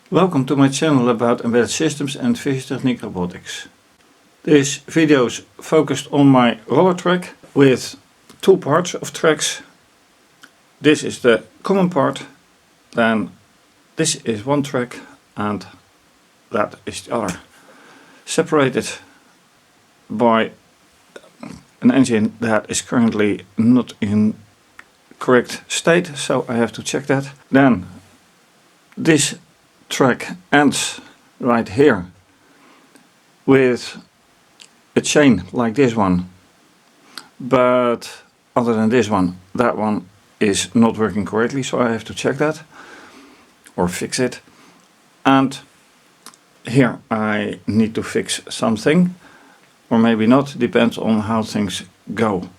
Welcome to my channel about embedded systems and fischertechnik robotics. This video is focused on my rollertrack with two parts of tracks. This is the common part, then this is one track and that is the other. Separated by an engine that is currently not in correct state, so I have to check that. Then this track ends right here with a chain like this one, but other than this one, that one is not working correctly, so I have to check that or fix it. And here I need to fix something, or maybe not, depends on how things go.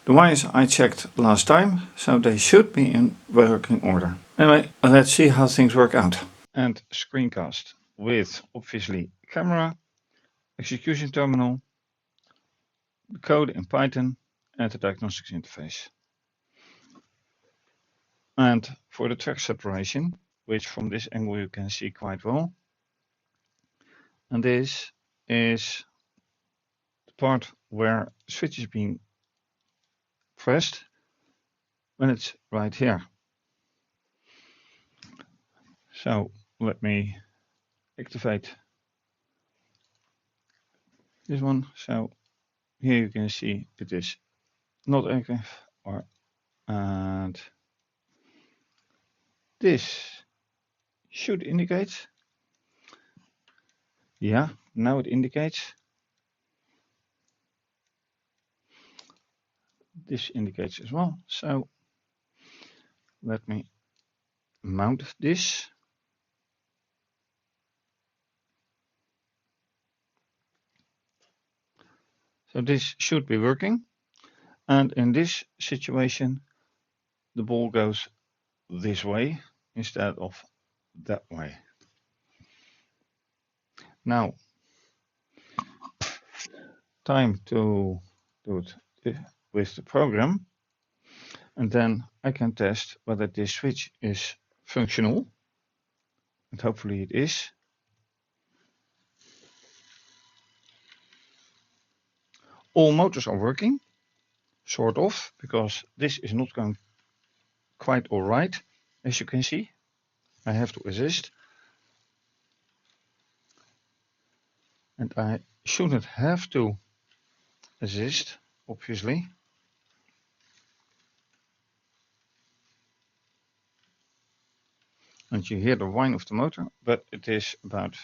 The wires I checked last time, so they should be in working order. Anyway, let's see how things work out. And screencast with obviously camera, execution terminal, the code in Python and the diagnostics interface. And for the track separation, which from this angle you can see quite well, and this is the part where the switch is being pressed when it's right here. So let me activate this one. So here you can see it is not active, and this should indicate. Yeah, now it indicates. This indicates as well. So let me mount this. So this should be working, and in this situation the ball goes this way instead of that way. Now time to do it with the program, and then I can test whether this switch is functional, and hopefully it is. All motors are working, sort of, because this is not going quite all right. As you can see, I have to assist, and I shouldn't have to assist, obviously. And you hear the whine of the motor, but it is about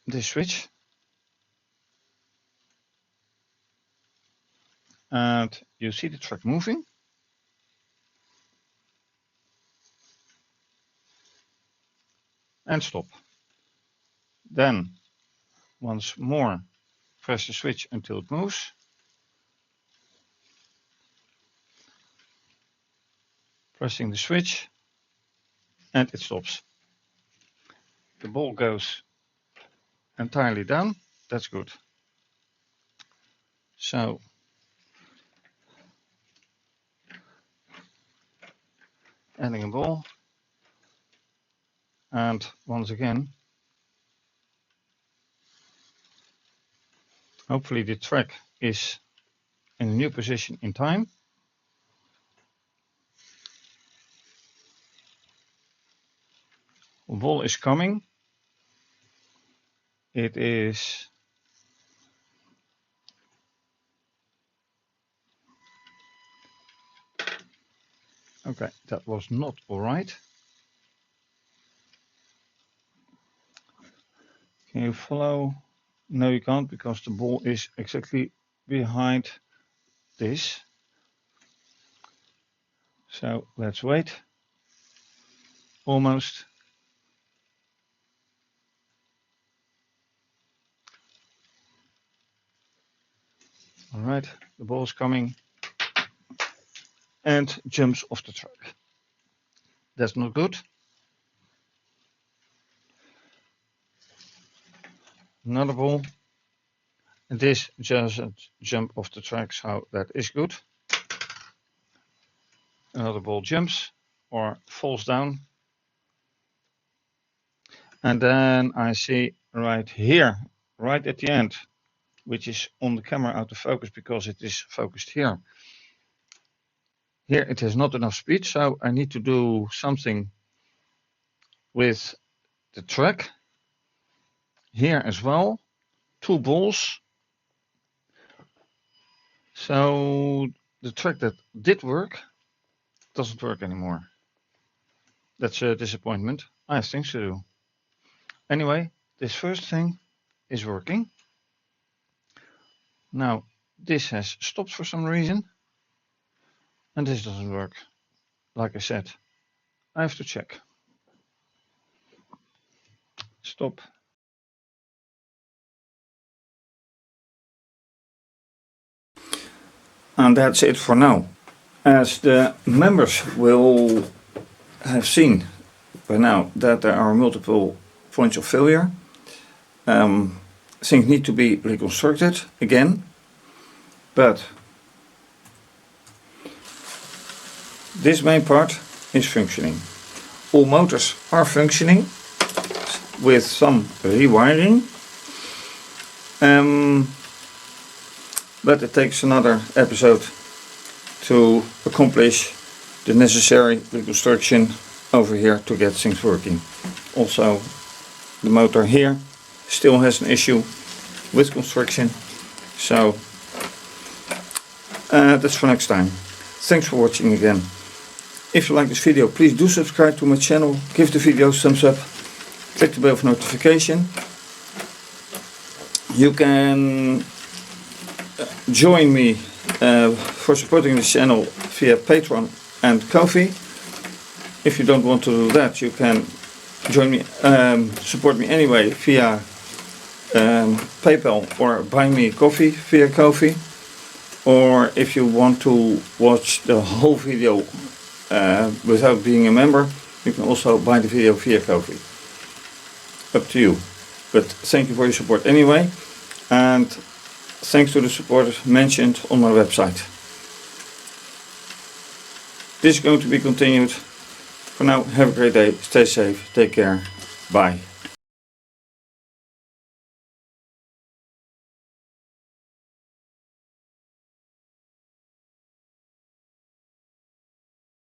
this switch. And you see the track moving. And stop. Then once more press the switch until it moves. Pressing the switch and it stops. The ball goes entirely down. That's good. So adding a ball, and once again hopefully the track is in a new position in time. The ball is coming. It is okay, that was not all right. Can you follow? No, you can't, because the ball is exactly behind this. So let's wait. Almost. All right, the ball is coming and jumps off the track. That's not good. Another ball. And this doesn't jump off the track, so that is good. Another ball jumps or falls down. And then I see right here, right at the end, which is on the camera out of focus because it is focused here. Here it has not enough speed, so I need to do something with the track. Here as well, 2 balls. So the track that did work doesn't work anymore. That's a disappointment. I have things to do. Anyway, this first thing is working. Now this has stopped for some reason. And this doesn't work. Like I said, I have to check. Stop. And that's it for now. As the members will have seen by now that there are multiple points of failure, things need to be reconstructed again, but this main part is functioning. All motors are functioning with some rewiring, but it takes another episode to accomplish the necessary reconstruction over here to get things working. Also, the motor here still has an issue with construction, so that's for next time. Thanks for watching again. If you like this video, please do subscribe to my channel, give the video a thumbs up, click the bell for notification. You can join me for supporting this channel via Patreon and Ko-fi. If you don't want to do that, you can join me, support me anyway via PayPal or buy me coffee via Ko-fi. Or if you want to watch the whole video without being a member, you can also buy the video via Ko-fi. Up to you. But thank you for your support anyway. And thanks to the supporters mentioned on my website. This is going to be continued. For now, have a great day, stay safe, take care, bye.